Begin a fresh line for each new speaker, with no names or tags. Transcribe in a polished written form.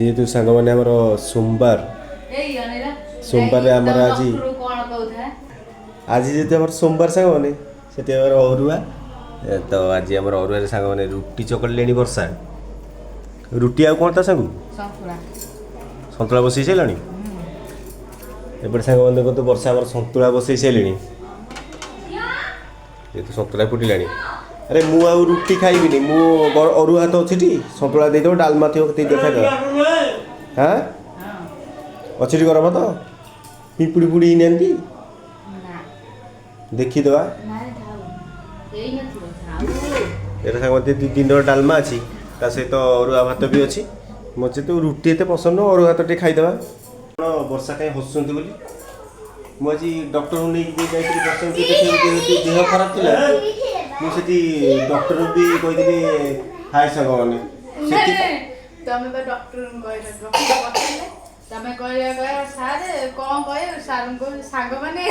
जेहेतु सांग मैंने आमर सोमवार सोमवार आमर आज आज जेहेतु आम सोमवार सांग मैंने से अरुआ तो आज आम अरुआ सांग मैंने रुटी चकड़े वर्षा रुटी आ कौन था सांग सतुला बसई सारे एपटे सांग मैंने देखो वर्षा आम सतुला बसई सारे जेहेतु सतुला फुटिला अरे मु आ रुटी खाइबिनी मु अरुआ तो अच्छी सतुला देदेव डालमा थी देखा हाँ अच्छी गरम तो पिंपुड़ी पुड़ी नांती देखीदवा ये सांगे दिन डालमा अच्छी ता सहित अरुआ भात भी अच्छी मत तो रुटी एत पसंद अरुआ भात टे खाईदवा वर्षा कहीं हसुँच बोली मुझे डॉक्टर देह खराब थी मुझे डॉक्टर भी कही हाय सांग मैंने
तमे तो डॉक्टर कहले तमे कहले सारे कौन कहे सार को सांग माने